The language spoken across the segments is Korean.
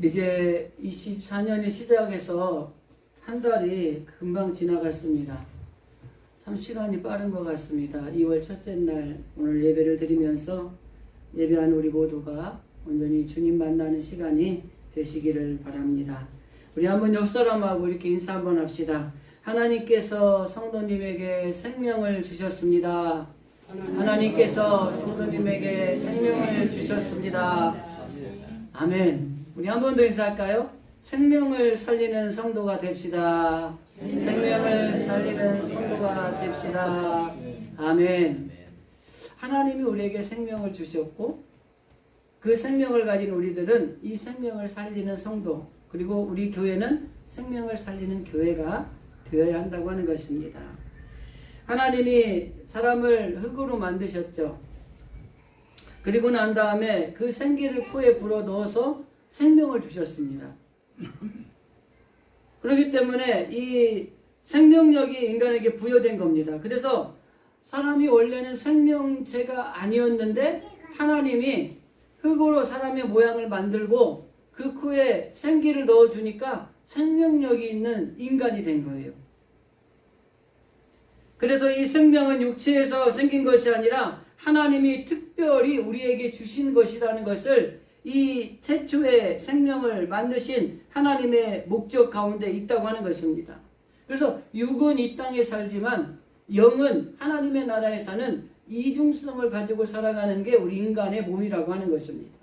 이제 24년이 시작해서 한 달이 금방 지나갔습니다. 참 시간이 빠른 것 같습니다. 2월 첫째 날 오늘 예배를 드리면서 예배한 우리 모두가 온전히 주님 만나는 시간이 되시기를 바랍니다. 우리 한번 옆 사람하고 이렇게 인사 한번 합시다. 하나님께서 성도님에게 생명을 주셨습니다. 하나님께서 성도님에게 생명을 주셨습니다. 아멘. 우리 한 번 더 인사할까요? 생명을 살리는 성도가 됩시다. 생명을 살리는 성도가 됩시다. 아멘. 하나님이 우리에게 생명을 주셨고 그 생명을 가진 우리들은 이 생명을 살리는 성도, 그리고 우리 교회는 생명을 살리는 교회가 되어야 한다고 하는 것입니다. 하나님이 사람을 흙으로 만드셨죠. 그리고 난 다음에 그 생기를 코에 불어 넣어서 생명을 주셨습니다. 그렇기 때문에 이 생명력이 인간에게 부여된 겁니다. 그래서 사람이 원래는 생명체가 아니었는데 하나님이 흙으로 사람의 모양을 만들고 그 코에 생기를 넣어주니까 생명력이 있는 인간이 된 거예요. 그래서 이 생명은 육체에서 생긴 것이 아니라 하나님이 특별히 우리에게 주신 것이라는 것을 이 태초에 생명을 만드신 하나님의 목적 가운데 있다고 하는 것입니다. 그래서 육은 이 땅에 살지만 영은 하나님의 나라에 사는 이중성을 가지고 살아가는 게 우리 인간의 몸이라고 하는 것입니다.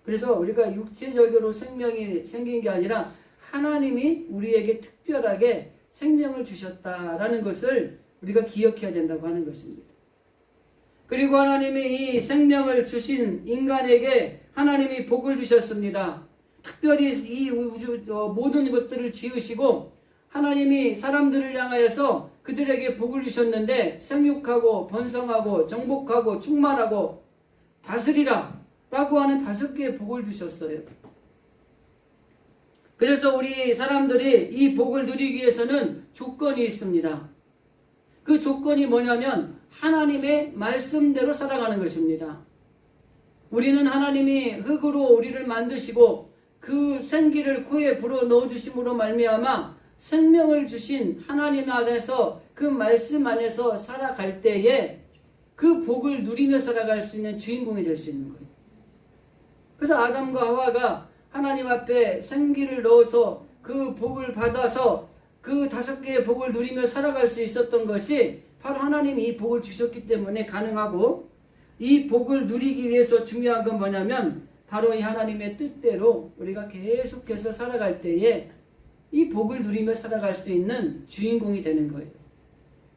그래서 우리가 육체적으로 생명이 생긴 게 아니라 하나님이 우리에게 특별하게 생명을 주셨다라는 것을 우리가 기억해야 된다고 하는 것입니다. 그리고 하나님이 이 생명을 주신 인간에게 하나님이 복을 주셨습니다. 특별히 이 우주 모든 것들을 지으시고 하나님이 사람들을 향하여서 그들에게 복을 주셨는데 생육하고 번성하고 정복하고 충만하고 다스리라 라고 하는 5개의 복을 주셨어요. 그래서 우리 사람들이 이 복을 누리기 위해서는 조건이 있습니다. 그 조건이 뭐냐면 하나님의 말씀대로 살아가는 것입니다. 우리는 하나님이 흙으로 우리를 만드시고 그 생기를 코에 불어 넣어주심으로 말미암아 생명을 주신 하나님 안에서 그 말씀 안에서 살아갈 때에 그 복을 누리며 살아갈 수 있는 주인공이 될 수 있는 거예요. 그래서 아담과 하와가 하나님 앞에 생기를 넣어서 그 복을 받아서 그 5개의 복을 누리며 살아갈 수 있었던 것이 바로 하나님이 이 복을 주셨기 때문에 가능하고, 이 복을 누리기 위해서 중요한 건 뭐냐면 바로 이 하나님의 뜻대로 우리가 계속해서 살아갈 때에 이 복을 누리며 살아갈 수 있는 주인공이 되는 거예요.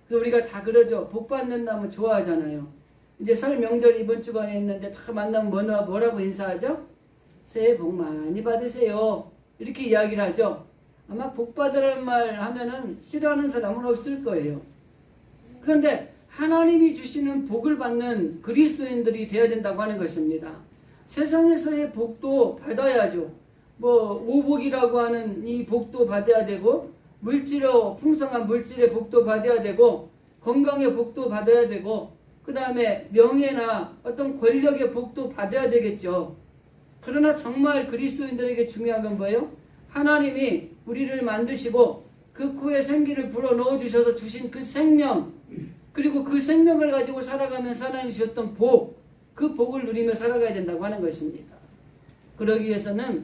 그래서 우리가 다 그러죠. 복 받는다면 좋아하잖아요. 이제 설 명절 이번 주간에 있는데 다 만나면 뭐라고 인사하죠? 새해 복 많이 받으세요. 이렇게 이야기를 하죠. 아마 복 받으라는 말 하면은 싫어하는 사람은 없을 거예요. 그런데 하나님이 주시는 복을 받는 그리스도인들이 되어야 된다고 하는 것입니다. 세상에서의 복도 받아야죠. 오복이라고 하는 이 복도 받아야 되고, 물질로 풍성한 물질의 복도 받아야 되고, 건강의 복도 받아야 되고, 그 다음에 명예나 어떤 권력의 복도 받아야 되겠죠. 그러나 정말 그리스도인들에게 중요한 건 뭐예요? 하나님이 우리를 만드시고 그 코에 생기를 불어 넣어주셔서 주신 그 생명, 그리고 그 생명을 가지고 살아가면서 하나님이 주셨던 복, 그 복을 누리며 살아가야 된다고 하는 것입니다. 그러기 위해서는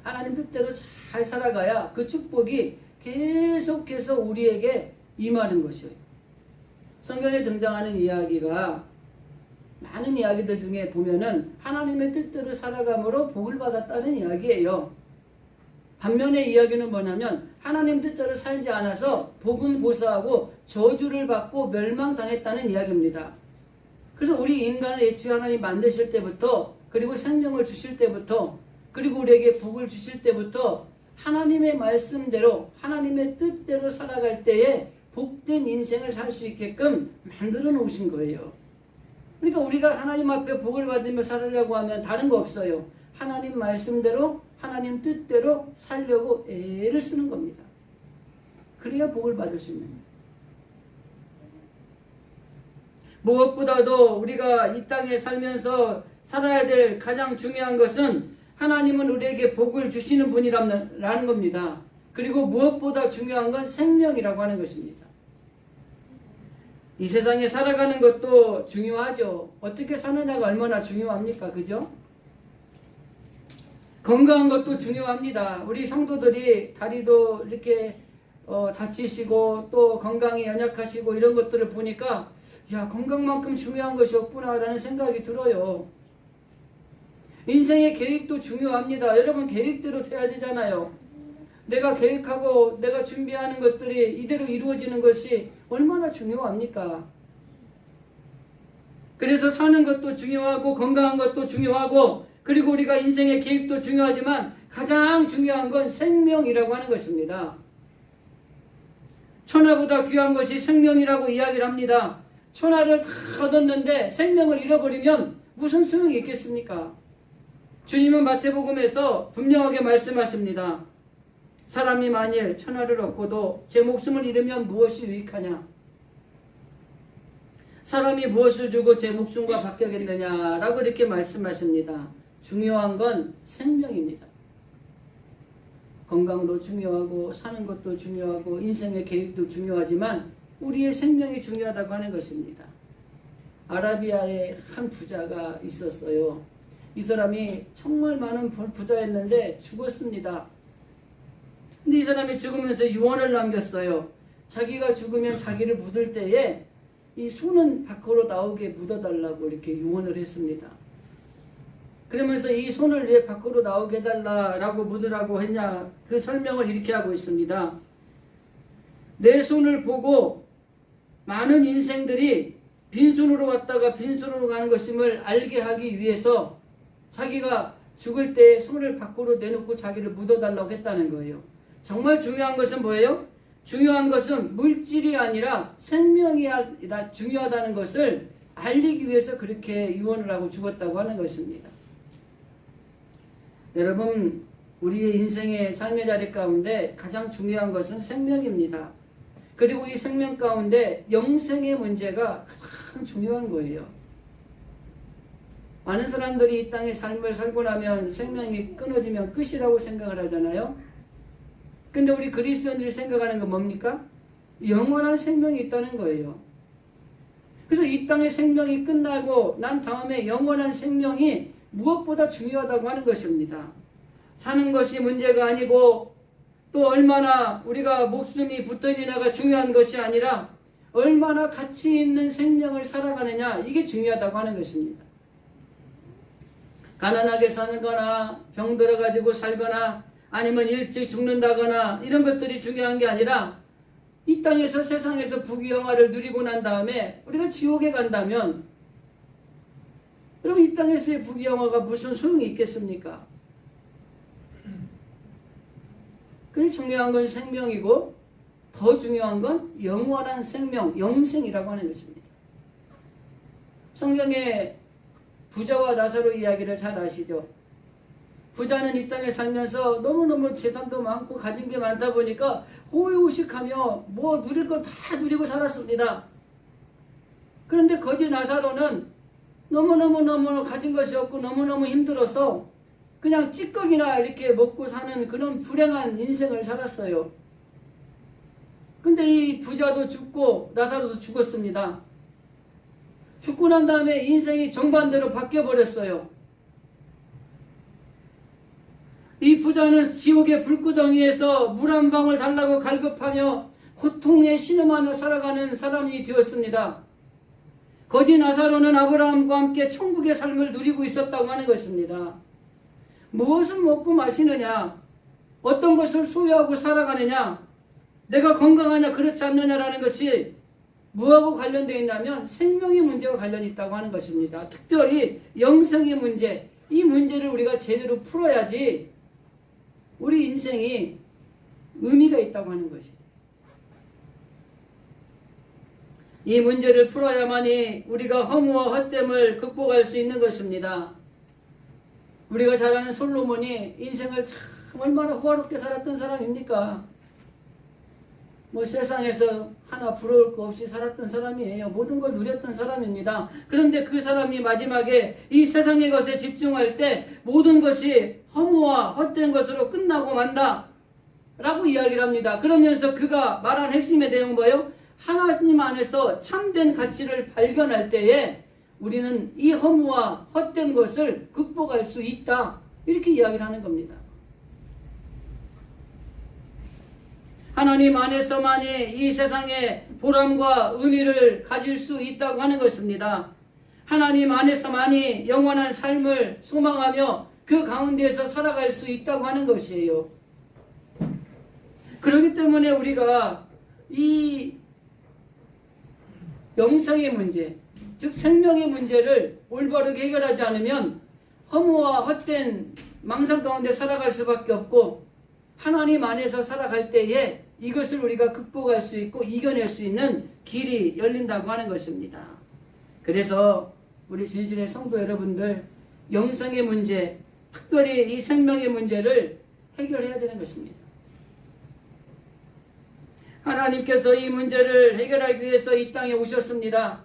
하나님 뜻대로 잘 살아가야 그 축복이 계속해서 우리에게 임하는 것이에요. 성경에 등장하는 이야기가 많은 이야기들 중에 보면은 하나님의 뜻대로 살아감으로 복을 받았다는 이야기예요. 반면에 이야기는 뭐냐면 하나님 뜻대로 살지 않아서 복은 고사하고 저주를 받고 멸망당했다는 이야기입니다. 그래서 우리 인간을 애초에 하나님 만드실 때부터, 그리고 생명을 주실 때부터, 그리고 우리에게 복을 주실 때부터 하나님의 말씀대로 하나님의 뜻대로 살아갈 때에 복된 인생을 살 수 있게끔 만들어 놓으신 거예요. 그러니까 우리가 하나님 앞에 복을 받으며 살으려고 하면 다른 거 없어요. 하나님 말씀대로 하나님 뜻대로 살려고 애를 쓰는 겁니다. 그래야 복을 받을 수 있는 거예요. 무엇보다도 우리가 이 땅에 살면서 살아야 될 가장 중요한 것은 하나님은 우리에게 복을 주시는 분이라는 겁니다. 그리고 무엇보다 중요한 건 생명이라고 하는 것입니다. 이 세상에 살아가는 것도 중요하죠. 어떻게 사느냐가 얼마나 중요합니까? 그죠? 건강한 것도 중요합니다. 우리 성도들이 다리도 이렇게 다치시고 또 건강이 연약하시고 이런 것들을 보니까 야, 건강만큼 중요한 것이 없구나라는 생각이 들어요. 인생의 계획도 중요합니다. 여러분 계획대로 돼야 되잖아요. 내가 계획하고 내가 준비하는 것들이 이대로 이루어지는 것이 얼마나 중요합니까? 그래서 사는 것도 중요하고 건강한 것도 중요하고 그리고 우리가 인생의 계획도 중요하지만 가장 중요한 건 생명이라고 하는 것입니다. 천하보다 귀한 것이 생명이라고 이야기를 합니다. 천하를 다 얻었는데 생명을 잃어버리면 무슨 소용이 있겠습니까? 주님은 마태복음에서 분명하게 말씀하십니다. 사람이 만일 천하를 얻고도 제 목숨을 잃으면 무엇이 유익하냐? 사람이 무엇을 주고 제 목숨과 바뀌겠느냐라고 이렇게 말씀하십니다. 중요한 건 생명입니다. 건강도 중요하고 사는 것도 중요하고 인생의 계획도 중요하지만 우리의 생명이 중요하다고 하는 것입니다. 아라비아에 한 부자가 있었어요. 이 사람이 정말 많은 부자였는데 죽었습니다. 근데 이 사람이 죽으면서 유언을 남겼어요. 자기가 죽으면 자기를 묻을 때에 이 손은 밖으로 나오게 묻어달라고 이렇게 유언을 했습니다. 그러면서 이 손을 왜 밖으로 나오게 해달라고 묻으라고 했냐, 그 설명을 이렇게 하고 있습니다. 내 손을 보고 많은 인생들이 빈손으로 왔다가 빈손으로 가는 것임을 알게 하기 위해서 자기가 죽을 때 손을 밖으로 내놓고 자기를 묻어달라고 했다는 거예요. 정말 중요한 것은 뭐예요? 중요한 것은 물질이 아니라 생명이 중요하다는 것을 알리기 위해서 그렇게 유언을 하고 죽었다고 하는 것입니다. 여러분, 우리의 인생의 삶의 자리 가운데 가장 중요한 것은 생명입니다. 그리고 이 생명 가운데 영생의 문제가 가장 중요한 거예요. 많은 사람들이 이 땅의 삶을 살고 나면 생명이 끊어지면 끝이라고 생각을 하잖아요. 근데 우리 그리스도인들이 생각하는 건 뭡니까? 영원한 생명이 있다는 거예요. 그래서 이 땅의 생명이 끝나고 난 다음에 영원한 생명이 무엇보다 중요하다고 하는 것입니다. 사는 것이 문제가 아니고 또 얼마나 우리가 목숨이 붙어있느냐가 중요한 것이 아니라 얼마나 가치 있는 생명을 살아가느냐, 이게 중요하다고 하는 것입니다. 가난하게 사거나 병 들어가지고 살거나 아니면 일찍 죽는다거나 이런 것들이 중요한 게 아니라 이 땅에서 세상에서 부귀영화를 누리고 난 다음에 우리가 지옥에 간다면 여러분 이 땅에서의 부귀영화가 무슨 소용이 있겠습니까? 그래 중요한 건 생명이고 더 중요한 건 영원한 생명, 영생이라고 하는 것입니다. 성경에 부자와 나사로 이야기를 잘 아시죠? 부자는 이 땅에 살면서 너무너무 재산도 많고 가진 게 많다 보니까 호의호식하며 뭐 누릴 거 다 누리고 살았습니다. 그런데 거지 나사로는 너무너무 가진 것이 없고 너무너무 힘들어서 그냥 찌꺼기나 이렇게 먹고 사는 그런 불행한 인생을 살았어요. 근데 이 부자도 죽고 나사로도 죽었습니다. 죽고 난 다음에 인생이 정반대로 바뀌어버렸어요. 이 부자는 지옥의 불구덩이에서 물 한 방울 달라고 갈급하며 고통에 신음하며 살아가는 사람이 되었습니다. 거지 나사로는 아브라함과 함께 천국의 삶을 누리고 있었다고 하는 것입니다. 무엇을 먹고 마시느냐, 어떤 것을 소유하고 살아가느냐, 내가 건강하냐 그렇지 않느냐라는 것이 무엇하고 관련되어 있냐면 생명의 문제와 관련이 있다고 하는 것입니다. 특별히 영생의 문제, 이 문제를 우리가 제대로 풀어야지 우리 인생이 의미가 있다고 하는 것입니다. 이 문제를 풀어야만이 우리가 허무와 헛됨을 극복할 수 있는 것입니다. 우리가 잘 아는 솔로몬이 인생을 참 얼마나 호화롭게 살았던 사람입니까? 뭐 세상에서 하나 부러울 거 없이 살았던 사람이에요. 모든 걸 누렸던 사람입니다. 그런데 그 사람이 마지막에 이 세상의 것에 집중할 때 모든 것이 허무와 헛된 것으로 끝나고 만다 라고 이야기를 합니다. 그러면서 그가 말한 핵심의 내용은 뭐예요? 하나님 안에서 참된 가치를 발견할 때에 우리는 이 허무와 헛된 것을 극복할 수 있다. 이렇게 이야기를 하는 겁니다. 하나님 안에서만이 이 세상에 보람과 의미를 가질 수 있다고 하는 것입니다. 하나님 안에서만이 영원한 삶을 소망하며 그 가운데에서 살아갈 수 있다고 하는 것이에요. 그렇기 때문에 우리가 이 영생의 문제, 즉 생명의 문제를 올바르게 해결하지 않으면 허무와 헛된 망상 가운데 살아갈 수밖에 없고 하나님 안에서 살아갈 때에 이것을 우리가 극복할 수 있고 이겨낼 수 있는 길이 열린다고 하는 것입니다. 그래서 우리 진실의 성도 여러분들, 영생의 문제, 특별히 이 생명의 문제를 해결해야 되는 것입니다. 하나님께서 이 문제를 해결하기 위해서 이 땅에 오셨습니다.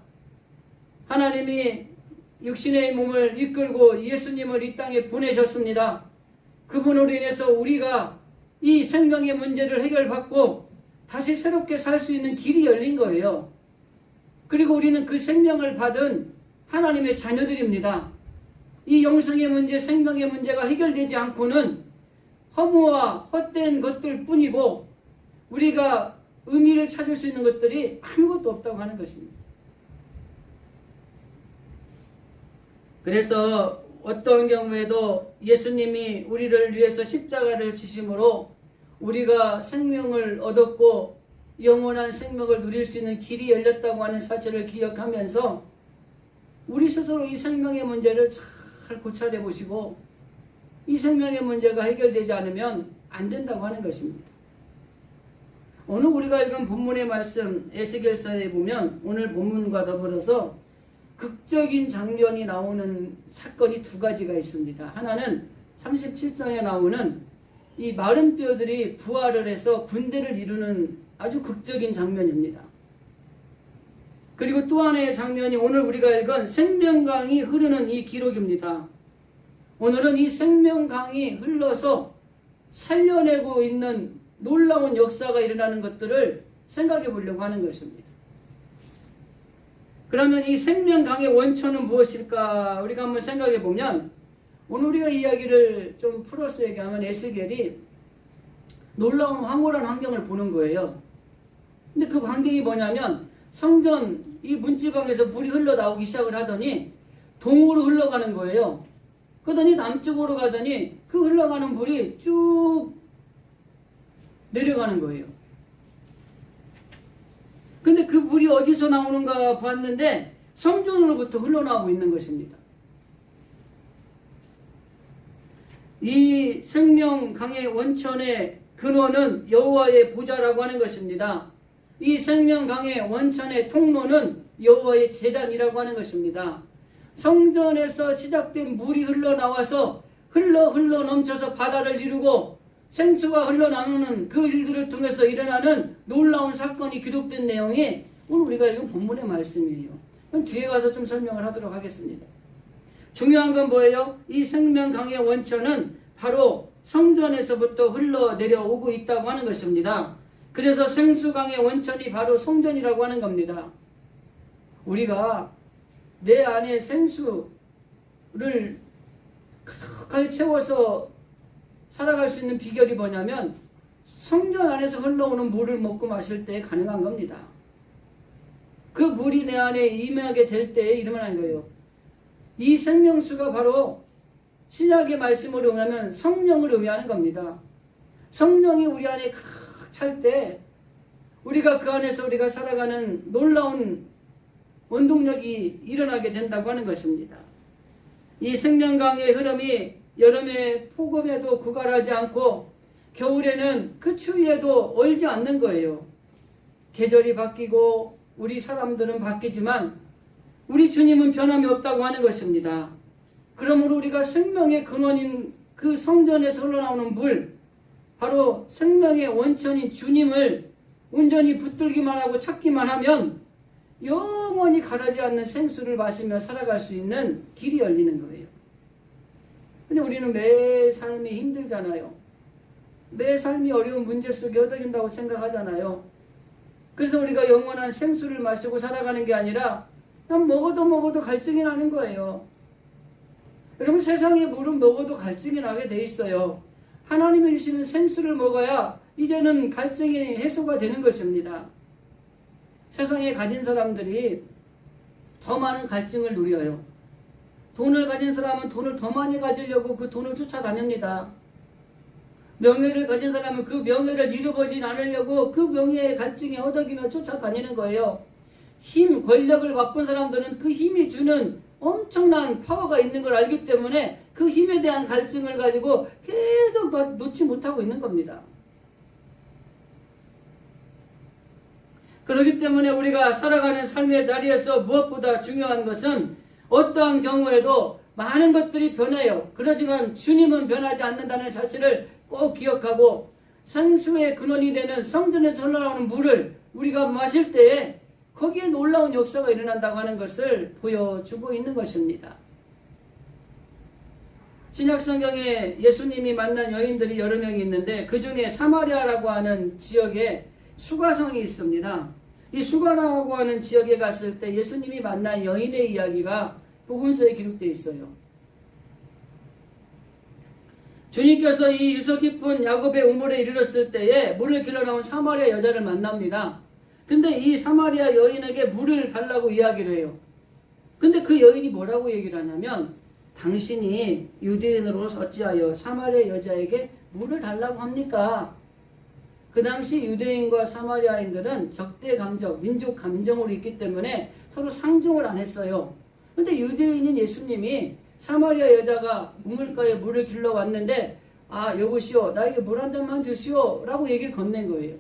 하나님이 육신의 몸을 이끌고 예수님을 이 땅에 보내셨습니다. 그분으로 인해서 우리가 이 생명의 문제를 해결받고 다시 새롭게 살 수 있는 길이 열린 거예요. 그리고 우리는 그 생명을 받은 하나님의 자녀들입니다. 이 영생의 문제, 생명의 문제가 해결되지 않고는 허무와 헛된 것들 뿐이고 우리가 의미를 찾을 수 있는 것들이 아무것도 없다고 하는 것입니다. 그래서 어떤 경우에도 예수님이 우리를 위해서 십자가를 지심으로 우리가 생명을 얻었고 영원한 생명을 누릴 수 있는 길이 열렸다고 하는 사실을 기억하면서 우리 스스로 이 생명의 문제를 잘 고찰해 보시고 이 생명의 문제가 해결되지 않으면 안 된다고 하는 것입니다. 오늘 우리가 읽은 본문의 말씀 에스겔서에 보면 오늘 본문과 더불어서 극적인 장면이 나오는 사건이 두 가지가 있습니다. 하나는 37장에 나오는 이 마른 뼈들이 부활을 해서 군대를 이루는 아주 극적인 장면입니다. 그리고 또 하나의 장면이 오늘 우리가 읽은 생명강이 흐르는 이 기록입니다. 오늘은 이 생명강이 흘러서 살려내고 있는 놀라운 역사가 일어나는 것들을 생각해 보려고 하는 것입니다. 그러면 이 생명강의 원천은 무엇일까? 우리가 한번 생각해 보면 오늘 우리가 이야기를 좀 풀어서 얘기하면 에스겔이 놀라운 황홀한 환경을 보는 거예요. 근데 그 환경이 뭐냐면 성전 이 문지방에서 물이 흘러나오기 시작을 하더니 동으로 흘러가는 거예요. 그러더니 남쪽으로 가더니 그 흘러가는 물이 쭉 내려가는 거예요. 근데 그 물이 어디서 나오는가 봤는데 성전으로부터 흘러나오고 있는 것입니다. 이 생명강의 원천의 근원은 여호와의 보좌라고 하는 것입니다. 이 생명강의 원천의 통로는 여호와의 제단이라고 하는 것입니다. 성전에서 시작된 물이 흘러나와서 흘러 넘쳐서 바다를 이루고 생수가 흘러나오는 그 일들을 통해서 일어나는 놀라운 사건이 기록된 내용이 오늘 우리가 읽은 본문의 말씀이에요. 그럼 뒤에 가서 좀 설명을 하도록 하겠습니다. 중요한 건 뭐예요? 이 생명강의 원천은 바로 성전에서부터 흘러내려오고 있다고 하는 것입니다. 그래서 생수강의 원천이 바로 성전이라고 하는 겁니다. 우리가 내 안에 생수를 가득하게 채워서 살아갈 수 있는 비결이 뭐냐면 성전 안에서 흘러오는 물을 먹고 마실 때 가능한 겁니다. 그 물이 내 안에 임하게 될 때에 일어나는 거예요. 이 생명수가 바로 신약의 말씀으로 의하면 성령을 의미하는 겁니다. 성령이 우리 안에 가득 찰 때 우리가 그 안에서 우리가 살아가는 놀라운 원동력이 일어나게 된다고 하는 것입니다. 이 생명강의 흐름이 여름에 폭염에도 구갈하지 않고 겨울에는 그 추위에도 얼지 않는 거예요. 계절이 바뀌고 우리 사람들은 바뀌지만 우리 주님은 변함이 없다고 하는 것입니다. 그러므로 우리가 생명의 근원인 그 성전에서 흘러나오는 물, 바로 생명의 원천인 주님을 온전히 붙들기만 하고 찾기만 하면 영원히 가라지 않는 생수를 마시며 살아갈 수 있는 길이 열리는 거예요. 근데 우리는 매 삶이 힘들잖아요. 매 삶이 어려운 문제 속에 허덕인다고 생각하잖아요. 그래서 우리가 영원한 생수를 마시고 살아가는 게 아니라 그냥 먹어도 갈증이 나는 거예요. 여러분, 세상의 물은 먹어도 갈증이 나게 돼 있어요. 하나님이 주시는 생수를 먹어야 이제는 갈증이 해소가 되는 것입니다. 세상에 가진 사람들이 더 많은 갈증을 누려요. 돈을 가진 사람은 돈을 더 많이 가지려고 그 돈을 쫓아다닙니다. 명예를 가진 사람은 그 명예를 잃어버리지 않으려고 그 명예의 갈증에 허덕이며 쫓아다니는 거예요. 힘, 권력을 맛본 사람들은 그 힘이 주는 엄청난 파워가 있는 걸 알기 때문에 그 힘에 대한 갈증을 가지고 계속 놓지 못하고 있는 겁니다. 그렇기 때문에 우리가 살아가는 삶의 자리에서 무엇보다 중요한 것은 어떠한 경우에도 많은 것들이 변해요. 그렇지만 주님은 변하지 않는다는 사실을 꼭 기억하고 생수의 근원이 되는 성전에서 흘러나오는 물을 우리가 마실 때에 거기에 놀라운 역사가 일어난다고 하는 것을 보여주고 있는 것입니다. 신약성경에 예수님이 만난 여인들이 여러 명이 있는데 그 중에 사마리아라고 하는 지역에 수가성이 있습니다. 이 수가라고 하는 지역에 갔을 때 예수님이 만난 여인의 이야기가 복음서에 기록되어 있어요. 주님께서 이 유서 깊은 야곱의 우물에 이르렀을 때에 물을 길러 나온 사마리아 여자를 만납니다. 근데 이 사마리아 여인에게 물을 달라고 이야기를 해요. 근데 그 여인이 뭐라고 얘기를 하냐면 당신이 유대인으로서 어찌하여 사마리아 여자에게 물을 달라고 합니까? 그 당시 유대인과 사마리아인들은 적대 감정, 민족 감정으로 있기 때문에 서로 상종을 안 했어요. 근데 유대인인 예수님이 사마리아 여자가 우물가에 물을 길러 왔는데 여보시오, 나에게 물 한 잔만 주시오 라고 얘기를 건넨 거예요.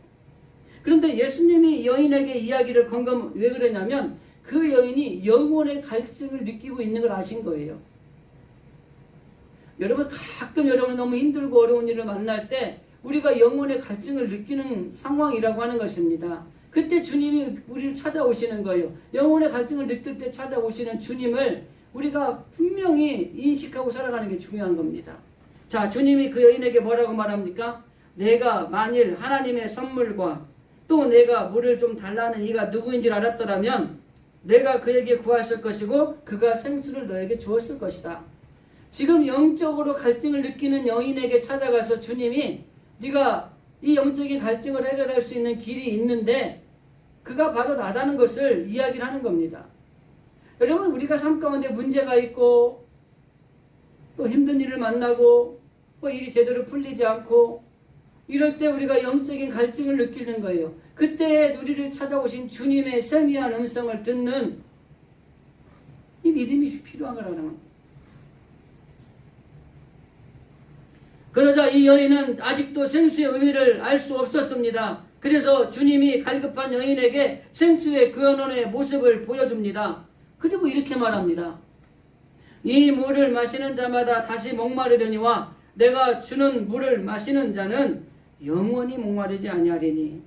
그런데 예수님이 여인에게 이야기를 건 건 왜 그러냐면 그 여인이 영혼의 갈증을 느끼고 있는 걸 아신 거예요. 여러분, 가끔 여러분 너무 힘들고 어려운 일을 만날 때 우리가 영혼의 갈증을 느끼는 상황이라고 하는 것입니다. 그때 주님이 우리를 찾아오시는 거예요. 영혼의 갈증을 느낄 때 찾아오시는 주님을 우리가 분명히 인식하고 살아가는 게 중요한 겁니다. 자, 주님이 그 여인에게 뭐라고 말합니까? 내가 만일 하나님의 선물과 또 내가 물을 좀 달라는 이가 누구인 줄 알았더라면 내가 그에게 구했을 것이고 그가 생수를 너에게 주었을 것이다. 지금 영적으로 갈증을 느끼는 여인에게 찾아가서 주님이 네가 이 영적인 갈증을 해결할 수 있는 길이 있는데 그가 바로 나다는 것을 이야기를 하는 겁니다. 여러분, 우리가 삶 가운데 문제가 있고 또 힘든 일을 만나고 또 일이 제대로 풀리지 않고 이럴 때 우리가 영적인 갈증을 느끼는 거예요. 그때 우리를 찾아오신 주님의 세미한 음성을 듣는 이 믿음이 필요한 거라는 겁니다. 그러자 이 여인은 아직도 생수의 의미를 알 수 없었습니다. 그래서 주님이 갈급한 여인에게 생수의 근원의 모습을 보여줍니다. 그리고 이렇게 말합니다. 이 물을 마시는 자마다 다시 목마르려니와 내가 주는 물을 마시는 자는 영원히 목마르지 아니하리니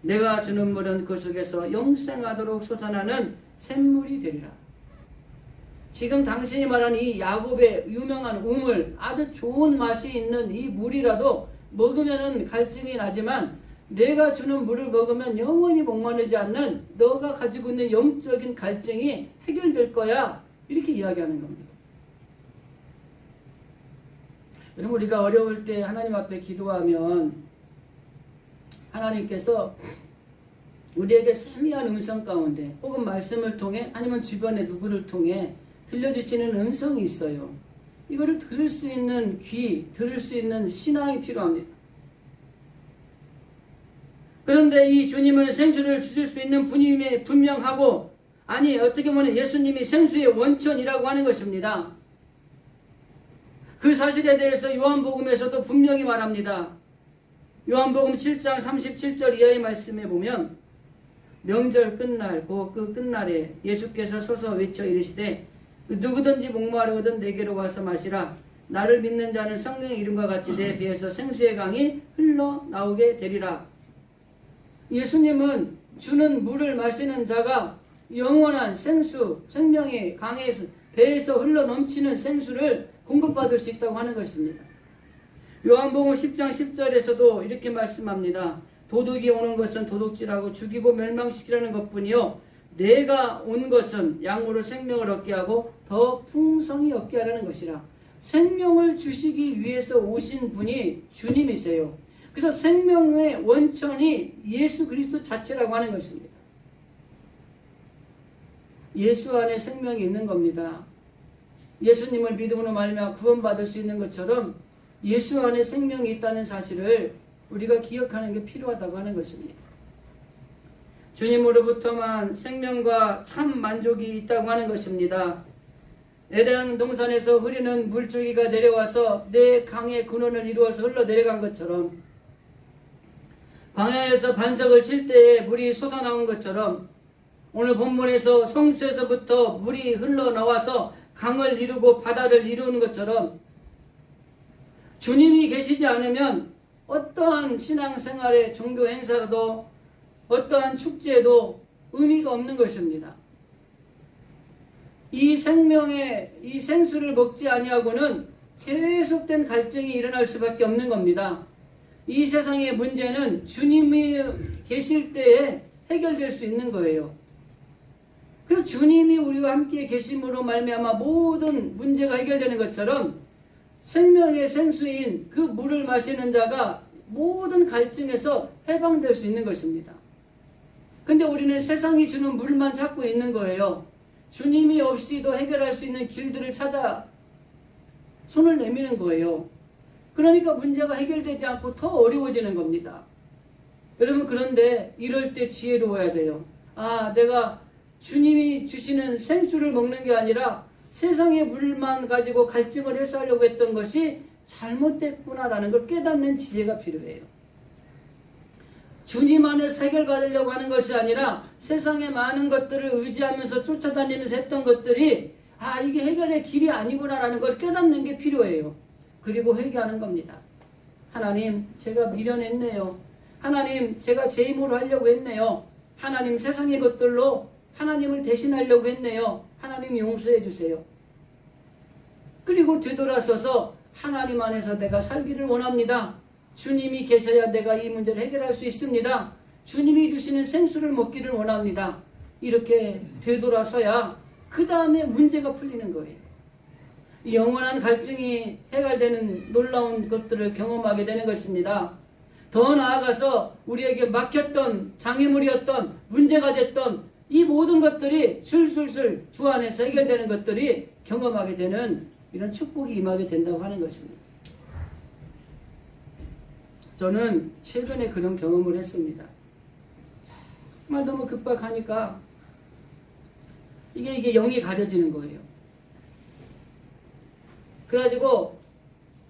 내가 주는 물은 그 속에서 영생하도록 솟아나는 샘물이 되리라. 지금 당신이 말한 이 야곱의 유명한 우물, 아주 좋은 맛이 있는 이 물이라도 먹으면 갈증이 나지만 내가 주는 물을 먹으면 영원히 목마르지 않는 너가 가지고 있는 영적인 갈증이 해결될 거야. 이렇게 이야기하는 겁니다. 여러분, 우리가 어려울 때 하나님 앞에 기도하면 하나님께서 우리에게 세미한 음성 가운데 혹은 말씀을 통해 아니면 주변의 누구를 통해 들려주시는 음성이 있어요. 이거를 들을 수 있는 귀, 들을 수 있는 신앙이 필요합니다. 그런데 이 주님은 생수를 주실 수 있는 분임이 분명하고 어떻게 보면 예수님이 생수의 원천이라고 하는 것입니다. 그 사실에 대해서 요한복음에서도 분명히 말합니다. 요한복음 7장 37절 이하의 말씀에 보면 명절 끝날 그 끝날에 예수께서 서서 외쳐 이르시되 누구든지 목마르거든 내게로 와서 마시라. 나를 믿는 자는 성령의 이름과 같이 내 배에서 생수의 강이 흘러나오게 되리라. 예수님은 주는 물을 마시는 자가 영원한 생수, 생명의 강에서 배에서 흘러넘치는 생수를 공급받을 수 있다고 하는 것입니다. 요한복음 10장 10절에서도 이렇게 말씀합니다. 도둑이 오는 것은 도둑질하고 죽이고 멸망시키려는 것뿐이요 내가 온 것은 양으로 생명을 얻게 하고 더 풍성히 얻게 하려는 것이라. 생명을 주시기 위해서 오신 분이 주님이세요. 그래서 생명의 원천이 예수 그리스도 자체라고 하는 것입니다. 예수 안에 생명이 있는 겁니다. 예수님을 믿음으로 말미암아 구원받을 수 있는 것처럼 예수 안에 생명이 있다는 사실을 우리가 기억하는 게 필요하다고 하는 것입니다. 주님으로부터만 생명과 참 만족이 있다고 하는 것입니다. 에덴 동산에서 흐르는 물줄기가 내려와서 내 강의 근원을 이루어서 흘러내려간 것처럼, 광야에서 반석을 칠 때에 물이 솟아나온 것처럼, 오늘 본문에서 성수에서부터 물이 흘러나와서 강을 이루고 바다를 이루는 것처럼, 주님이 계시지 않으면 어떠한 신앙생활의 종교 행사라도 어떠한 축제에도 의미가 없는 것입니다. 이 생수를 먹지 아니하고는 계속된 갈증이 일어날 수밖에 없는 겁니다. 이 세상의 문제는 주님이 계실 때에 해결될 수 있는 거예요. 그래서 주님이 우리와 함께 계심으로 말미암아 모든 문제가 해결되는 것처럼 생명의 생수인 그 물을 마시는 자가 모든 갈증에서 해방될 수 있는 것입니다. 근데 우리는 세상이 주는 물만 찾고 있는 거예요. 주님이 없이도 해결할 수 있는 길들을 찾아 손을 내미는 거예요. 그러니까 문제가 해결되지 않고 더 어려워지는 겁니다. 여러분, 그런데 이럴 때 지혜로워야 돼요. 내가 주님이 주시는 생수를 먹는 게 아니라 세상의 물만 가지고 갈증을 해소하려고 했던 것이 잘못됐구나라는 걸 깨닫는 지혜가 필요해요. 주님 안에서 해결받으려고 하는 것이 아니라 세상의 많은 것들을 의지하면서 쫓아다니면서 했던 것들이 이게 해결의 길이 아니구나라는 걸 깨닫는 게 필요해요. 그리고 회개하는 겁니다. 하나님, 제가 미련했네요. 하나님, 제가 제 힘으로 하려고 했네요. 하나님, 세상의 것들로 하나님을 대신하려고 했네요. 하나님 용서해 주세요. 그리고 되돌아서서 하나님 안에서 내가 살기를 원합니다. 주님이 계셔야 내가 이 문제를 해결할 수 있습니다. 주님이 주시는 생수를 먹기를 원합니다. 이렇게 되돌아서야 그 다음에 문제가 풀리는 거예요. 영원한 갈증이 해결되는 놀라운 것들을 경험하게 되는 것입니다. 더 나아가서 우리에게 막혔던 장애물이었던 문제가 됐던 이 모든 것들이 술술술 주 안에서 해결되는 것들이 경험하게 되는 이런 축복이 임하게 된다고 하는 것입니다. 저는 최근에 그런 경험을 했습니다. 정말 너무 급박하니까 이게 영이 가려지는 거예요. 그래가지고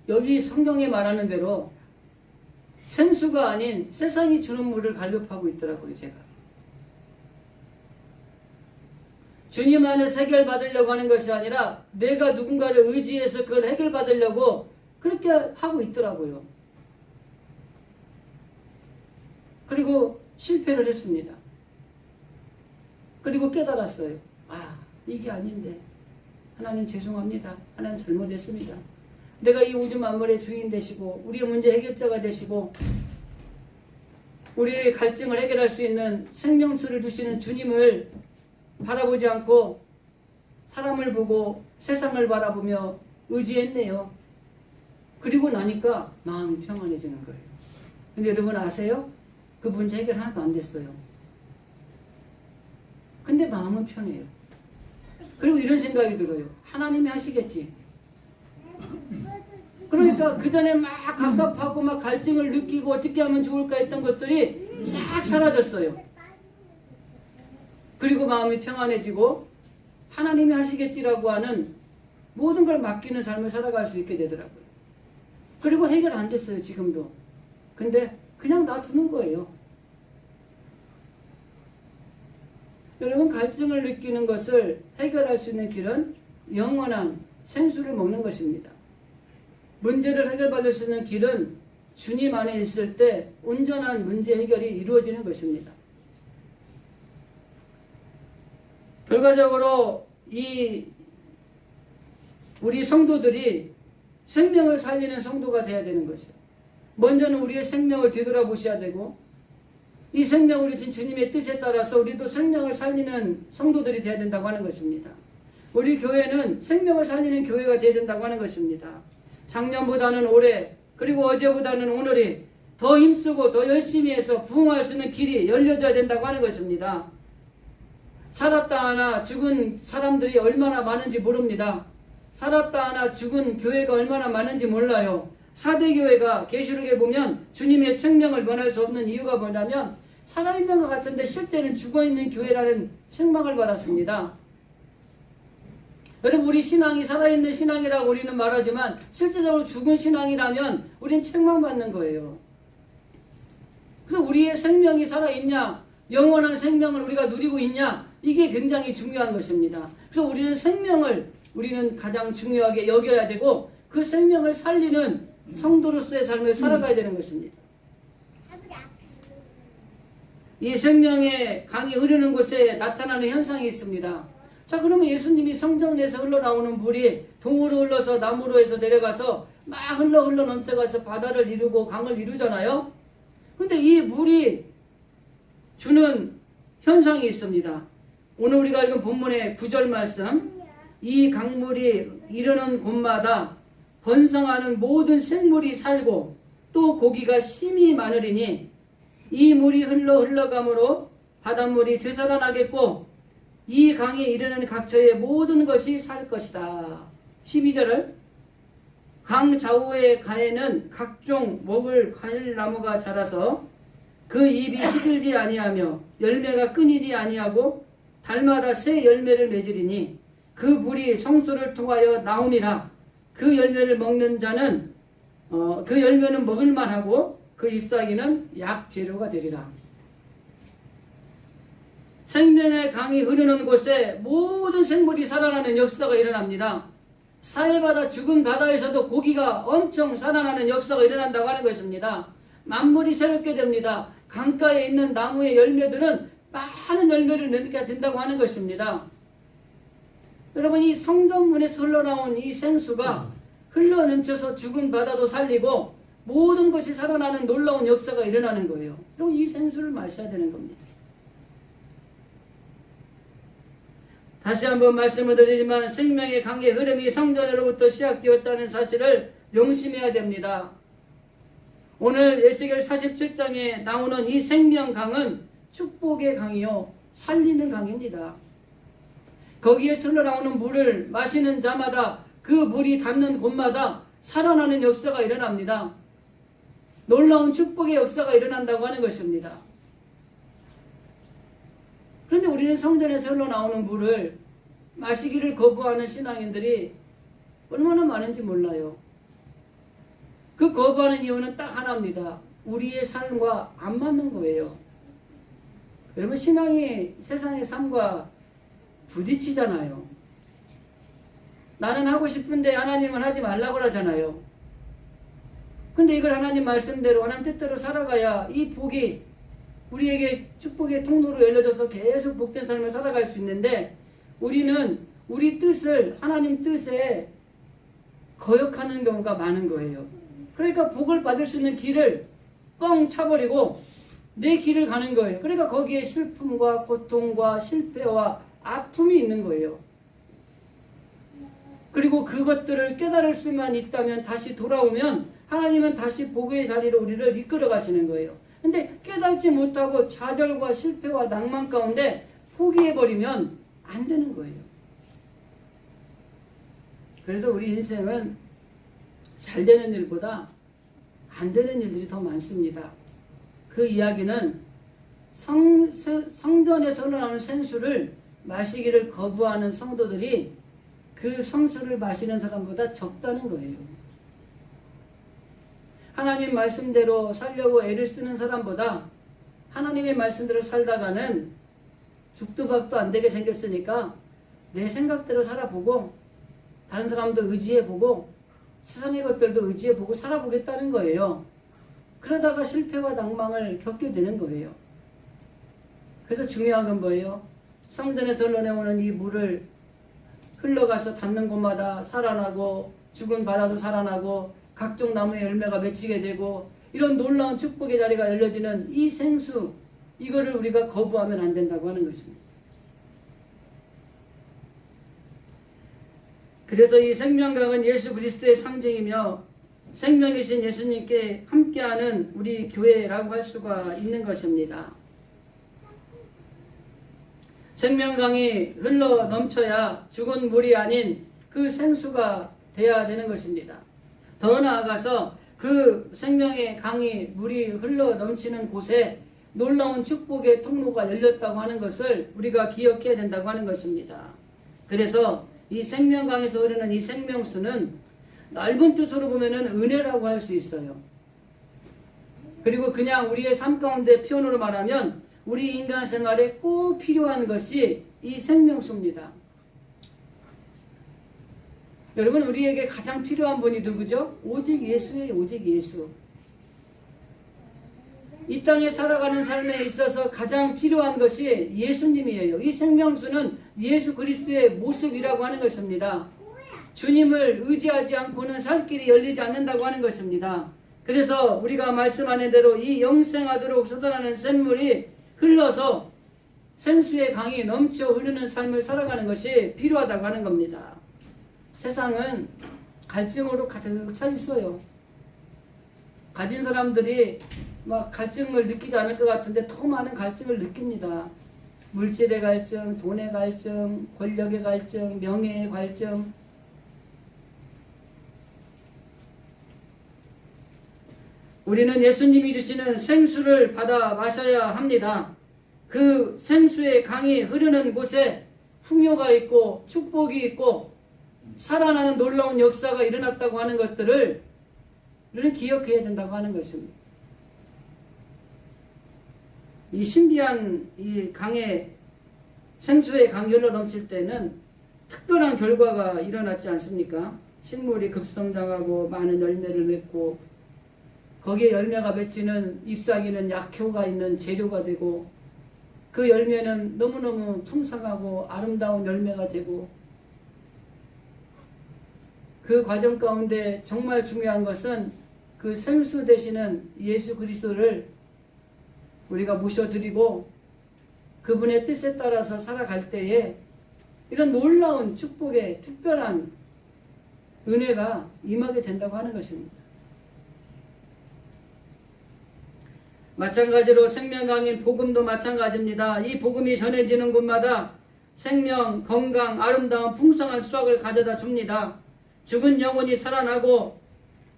여기 성경에 말하는 대로 생수가 아닌 세상이 주는 물을 갈급하고 있더라고요, 제가. 주님 안에서 해결받으려고 하는 것이 아니라 내가 누군가를 의지해서 그걸 해결받으려고 그렇게 하고 있더라고요. 그리고 실패를 했습니다. 그리고 깨달았어요. 이게 아닌데. 하나님 죄송합니다. 하나님 잘못했습니다. 내가 이 우주 만물의 주인 되시고 우리의 문제 해결자가 되시고 우리의 갈증을 해결할 수 있는 생명수를 주시는 주님을 바라보지 않고 사람을 보고 세상을 바라보며 의지했네요. 그리고 나니까 마음이 평안해지는 거예요. 근데 여러분 아세요? 그 문제 해결 하나도 안 됐어요. 근데 마음은 편해요. 그리고 이런 생각이 들어요. 하나님이 하시겠지. 그러니까 그 전에 막 갑갑하고 막 갈증을 느끼고 어떻게 하면 좋을까 했던 것들이 싹 사라졌어요. 그리고 마음이 평안해지고 하나님이 하시겠지라고 하는 모든 걸 맡기는 삶을 살아갈 수 있게 되더라고요. 그리고 해결 안 됐어요, 지금도. 근데 그냥 놔두는 거예요. 여러분, 갈증을 느끼는 것을 해결할 수 있는 길은 영원한 생수를 먹는 것입니다. 문제를 해결받을 수 있는 길은 주님 안에 있을 때 온전한 문제 해결이 이루어지는 것입니다. 결과적으로 우리 성도들이 생명을 살리는 성도가 되어야 되는 것이요. 먼저는 우리의 생명을 뒤돌아보셔야 되고, 이 생명을 주신 주님의 뜻에 따라서 우리도 생명을 살리는 성도들이 되어야 된다고 하는 것입니다. 우리 교회는 생명을 살리는 교회가 되어야 된다고 하는 것입니다. 작년보다는 올해, 그리고 어제보다는 오늘이 더 힘쓰고 더 열심히 해서 부흥할 수 있는 길이 열려져야 된다고 하는 것입니다. 살았다 하나 죽은 사람들이 얼마나 많은지 모릅니다. 살았다 하나 죽은 교회가 얼마나 많은지 몰라요. 4대 교회가 계시록에 보면 주님의 책명을 면할 수 없는 이유가 뭐냐면 살아있는 것 같은데 실제는 죽어있는 교회라는 책망을 받았습니다. 여러분, 우리 신앙이 살아있는 신앙이라고 우리는 말하지만 실제적으로 죽은 신앙이라면 우린 책망받는 거예요. 그래서 우리의 생명이 살아있냐, 영원한 생명을 우리가 누리고 있냐, 이게 굉장히 중요한 것입니다. 그래서 우리는 생명을 가장 중요하게 여겨야 되고 그 생명을 살리는 성도로서의 삶을 살아가야 되는 것입니다. 이 생명의 강이 흐르는 곳에 나타나는 현상이 있습니다. 자, 그러면 예수님이 성전에서 흘러나오는 물이 동으로 흘러서 나무로 해서 내려가서 막 흘러 넘쳐가서 바다를 이루고 강을 이루잖아요. 근데 이 물이 주는 현상이 있습니다. 오늘 우리가 읽은 본문의 9절 말씀, 이 강물이 이르는 곳마다 번성하는 모든 생물이 살고 또 고기가 심히 많으리니 이 물이 흘러감으로 바닷물이 되살아나겠고 이 강에 이르는 각처의 모든 것이 살 것이다. 12절을 강 좌우의 가에는 각종 먹을 과일나무가 자라서 그 잎이 시들지 아니하며 열매가 끊이지 아니하고 달마다 새 열매를 맺으리니 그 물이 성소를 통하여 나오니라. 그 열매를 먹는 자는 그 열매는 먹을만하고 그 잎사귀는 약재료가 되리라. 생명의 강이 흐르는 곳에 모든 생물이 살아나는 역사가 일어납니다. 사해바다 죽은 바다에서도 고기가 엄청 살아나는 역사가 일어난다고 하는 것입니다. 만물이 새롭게 됩니다. 강가에 있는 나무의 열매들은 많은 열매를 맺게 된다고 하는 것입니다. 여러분, 이 성전문에서 흘러나온 이 생수가 흘러넘쳐서 죽은 바다도 살리고 모든 것이 살아나는 놀라운 역사가 일어나는 거예요. 그럼 이 생수를 마셔야 되는 겁니다. 다시 한번 말씀을 드리지만 생명의 강의 흐름이 성전으로부터 시작되었다는 사실을 명심해야 됩니다. 오늘 에스겔 47장에 나오는 이 생명강은 축복의 강이요 살리는 강입니다. 거기에서 흘러나오는 물을 마시는 자마다 그 물이 닿는 곳마다 살아나는 역사가 일어납니다. 놀라운 축복의 역사가 일어난다고 하는 것입니다. 그런데 우리는 성전에서 흘러나오는 물을 마시기를 거부하는 신앙인들이 얼마나 많은지 몰라요. 그 거부하는 이유는 딱 하나입니다. 우리의 삶과 안 맞는 거예요. 여러분, 신앙이 세상의 삶과 부딪히잖아요. 나는 하고 싶은데 하나님은 하지 말라고 그러잖아요. 근데 이걸 하나님 말씀대로 하나님 뜻대로 살아가야 이 복이 우리에게 축복의 통로로 열려져서 계속 복된 삶을 살아갈 수 있는데 우리는 우리 뜻을 하나님 뜻에 거역하는 경우가 많은 거예요. 그러니까 복을 받을 수 있는 길을 뻥 차버리고 내 길을 가는 거예요. 그러니까 거기에 슬픔과 고통과 실패와 아픔이 있는 거예요. 그리고 그것들을 깨달을 수만 있다면 다시 돌아오면 하나님은 다시 복의 자리로 우리를 이끌어 가시는 거예요. 근데 깨닫지 못하고 좌절과 실패와 낭만 가운데 포기해버리면 안 되는 거예요. 그래서 우리 인생은 잘 되는 일보다 안 되는 일들이 더 많습니다. 그 이야기는 성전에서 흘러나오는 생수를 마시기를 거부하는 성도들이 그 성수를 마시는 사람보다 적다는 거예요. 하나님 말씀대로 살려고 애를 쓰는 사람보다 하나님의 말씀대로 살다가는 죽도 밥도 안 되게 생겼으니까 내 생각대로 살아보고 다른 사람도 의지해보고 세상의 것들도 의지해보고 살아보겠다는 거예요. 그러다가 실패와 낭망을 겪게 되는 거예요. 그래서 중요한 건 뭐예요? 성전에서 흘러내오는 이 물을 흘러가서 닿는 곳마다 살아나고 죽은 바다도 살아나고 각종 나무의 열매가 맺히게 되고 이런 놀라운 축복의 자리가 열려지는 이 생수, 이거를 우리가 거부하면 안 된다고 하는 것입니다. 그래서 이 생명강은 예수 그리스도의 상징이며 생명이신 예수님께 함께하는 우리 교회라고 할 수가 있는 것입니다. 생명강이 흘러 넘쳐야 죽은 물이 아닌 그 생수가 되어야 되는 것입니다. 더 나아가서 그 생명의 강이 물이 흘러 넘치는 곳에 놀라운 축복의 통로가 열렸다고 하는 것을 우리가 기억해야 된다고 하는 것입니다. 그래서 이 생명강에서 흐르는 이 생명수는 넓은 뜻으로 보면은 은혜라고 할 수 있어요. 그리고 그냥 우리의 삶 가운데 표현으로 말하면 우리 인간 생활에 꼭 필요한 것이 이 생명수입니다. 여러분, 우리에게 가장 필요한 분이 누구죠? 오직 예수예요. 오직 예수. 이 땅에 살아가는 삶에 있어서 가장 필요한 것이 예수님이에요. 이 생명수는 예수 그리스도의 모습이라고 하는 것입니다. 주님을 의지하지 않고는 살 길이 열리지 않는다고 하는 것입니다. 그래서 우리가 말씀하는 대로 이 영생하도록 쏟아나는 샘물이 흘러서 생수의 강이 넘쳐 흐르는 삶을 살아가는 것이 필요하다고 하는 겁니다. 세상은 갈증으로 가득 차 있어요. 가진 사람들이 막 갈증을 느끼지 않을 것 같은데 더 많은 갈증을 느낍니다. 물질의 갈증, 돈의 갈증, 권력의 갈증, 명예의 갈증. 우리는 예수님이 주시는 생수를 받아 마셔야 합니다. 그 생수의 강이 흐르는 곳에 풍요가 있고 축복이 있고 살아나는 놀라운 역사가 일어났다고 하는 것들을 우리는 기억해야 된다고 하는 것입니다. 이 신비한 이 강에 생수의 강이 흘러 넘칠 때는 특별한 결과가 일어났지 않습니까? 식물이 급성장하고 많은 열매를 맺고 거기에 열매가 맺히는 잎사귀는 약효가 있는 재료가 되고 그 열매는 너무너무 풍성하고 아름다운 열매가 되고 그 과정 가운데 정말 중요한 것은 그 생수 되시는 예수 그리스도를 우리가 모셔드리고 그분의 뜻에 따라서 살아갈 때에 이런 놀라운 축복의 특별한 은혜가 임하게 된다고 하는 것입니다. 마찬가지로 생명강인 복음도 마찬가지입니다. 이 복음이 전해지는 곳마다 생명, 건강, 아름다운 풍성한 수확을 가져다 줍니다. 죽은 영혼이 살아나고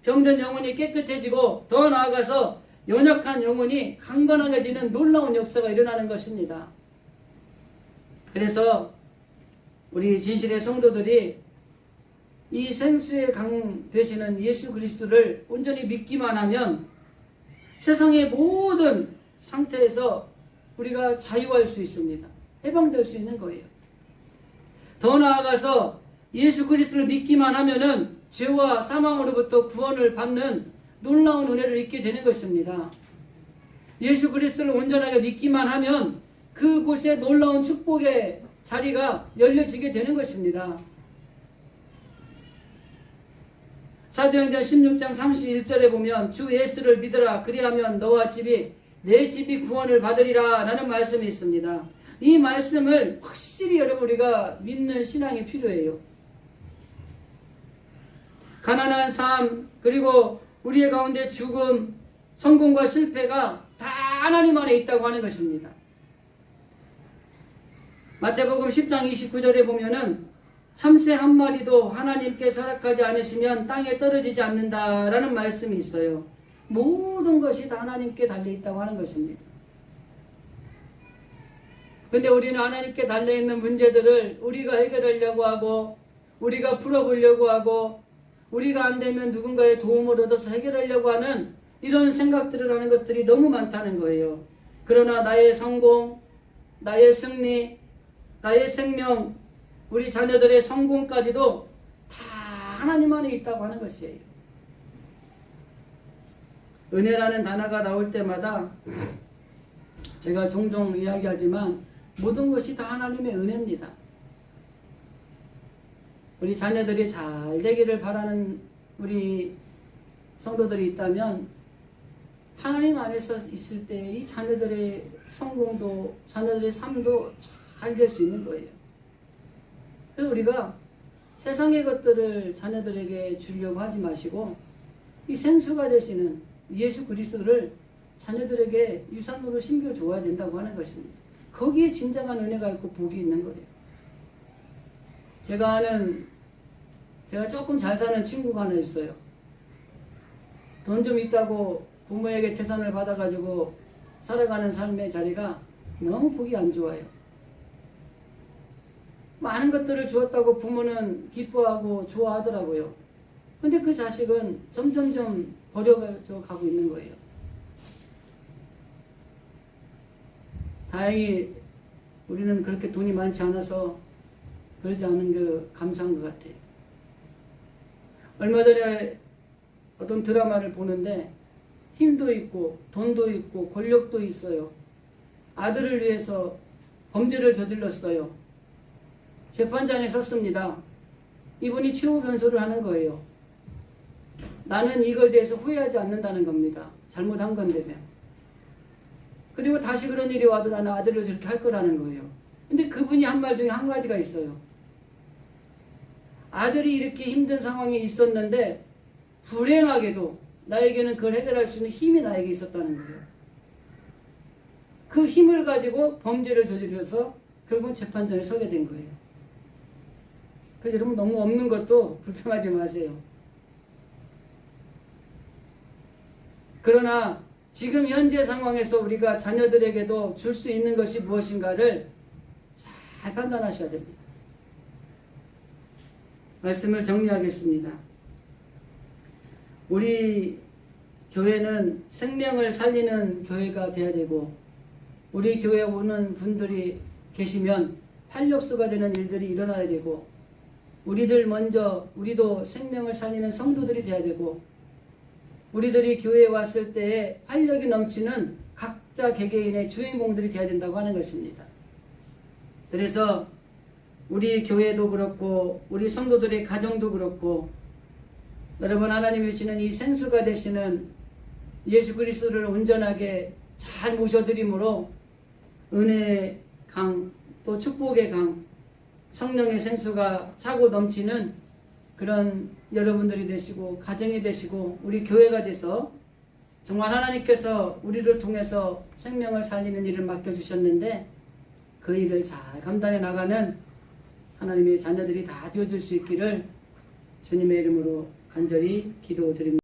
병든 영혼이 깨끗해지고 더 나아가서 연약한 영혼이 강건하게지는 놀라운 역사가 일어나는 것입니다. 그래서 우리 진실의 성도들이 이 생수의 강 되시는 예수 그리스도를 온전히 믿기만 하면 세상의 모든 상태에서 우리가 자유할 수 있습니다. 해방될 수 있는 거예요. 더 나아가서 예수 그리스도를 믿기만 하면은 죄와 사망으로부터 구원을 받는 놀라운 은혜를 잊게 되는 것입니다. 예수 그리스도를 온전하게 믿기만 하면 그곳에 놀라운 축복의 자리가 열려지게 되는 것입니다. 사도행전 16장 31절에 보면 주 예수를 믿으라 그리하면 너와 집이 내 집이 구원을 받으리라 라는 말씀이 있습니다. 이 말씀을 확실히 여러분 우리가 믿는 신앙이 필요해요. 가난한 삶 그리고 우리의 가운데 죽음, 성공과 실패가 다 하나님 안에 있다고 하는 것입니다. 마태복음 10장 29절에 보면은 참새 한 마리도 하나님께 허락하지 않으시면 땅에 떨어지지 않는다라는 말씀이 있어요. 모든 것이 다 하나님께 달려있다고 하는 것입니다. 근데 우리는 하나님께 달려있는 문제들을 우리가 해결하려고 하고 우리가 풀어보려고 하고 우리가 안 되면 누군가의 도움을 얻어서 해결하려고 하는 이런 생각들을 하는 것들이 너무 많다는 거예요. 그러나 나의 성공, 나의 승리, 나의 생명, 우리 자녀들의 성공까지도 다 하나님 안에 있다고 하는 것이에요. 은혜라는 단어가 나올 때마다 제가 종종 이야기하지만 모든 것이 다 하나님의 은혜입니다. 우리 자녀들이 잘 되기를 바라는 우리 성도들이 있다면 하나님 안에서 있을 때 이 자녀들의 성공도 자녀들의 삶도 잘 될 수 있는 거예요. 그래서 우리가 세상의 것들을 자녀들에게 주려고 하지 마시고 이 생수가 되시는 예수 그리스도를 자녀들에게 유산으로 심겨줘야 된다고 하는 것입니다. 거기에 진정한 은혜가 있고 복이 있는 거예요. 제가 조금 잘 사는 친구가 하나 있어요. 돈 좀 있다고 부모에게 재산을 받아가지고 살아가는 삶의 자리가 너무 보기 안 좋아요. 많은 것들을 주었다고 부모는 기뻐하고 좋아하더라고요. 근데 그 자식은 점점점 버려져 가고 있는 거예요. 다행히 우리는 그렇게 돈이 많지 않아서 그러지 않은 게 감사한 것 같아요. 얼마 전에 어떤 드라마를 보는데 힘도 있고 돈도 있고 권력도 있어요. 아들을 위해서 범죄를 저질렀어요. 재판장에 섰습니다. 이분이 최후 변소를 하는 거예요. 나는 이거에 대해서 후회하지 않는다는 겁니다. 잘못한 건데. 그리고 다시 그런 일이 와도 나는 아들을 저렇게 할 거라는 거예요. 근데 그분이 한 말 중에 한 가지가 있어요. 아들이 이렇게 힘든 상황이 있었는데 불행하게도 나에게는 그걸 해결할 수 있는 힘이 나에게 있었다는 거예요. 그 힘을 가지고 범죄를 저지르서 결국 재판장에 서게 된 거예요. 그래서 여러분 너무 없는 것도 불평하지 마세요. 그러나 지금 현재 상황에서 우리가 자녀들에게도 줄 수 있는 것이 무엇인가를 잘 판단하셔야 됩니다. 말씀을 정리하겠습니다. 우리 교회는 생명을 살리는 교회가 되어야 되고 우리 교회에 오는 분들이 계시면 활력소가 되는 일들이 일어나야 되고 우리도 생명을 살리는 성도들이 되어야 되고 우리들이 교회에 왔을 때에 활력이 넘치는 각자 개개인의 주인공들이 되어야 된다고 하는 것입니다. 그래서 우리 교회도 그렇고 우리 성도들의 가정도 그렇고 여러분 하나님이 주시는 이 생수가 되시는 예수 그리스도를 온전하게 잘 모셔드림으로 은혜의 강 또 축복의 강 성령의 생수가 차고 넘치는 그런 여러분들이 되시고 가정이 되시고 우리 교회가 돼서 정말 하나님께서 우리를 통해서 생명을 살리는 일을 맡겨주셨는데 그 일을 잘 감당해 나가는 하나님의 자녀들이 다 되어줄 수 있기를 주님의 이름으로 간절히 기도드립니다.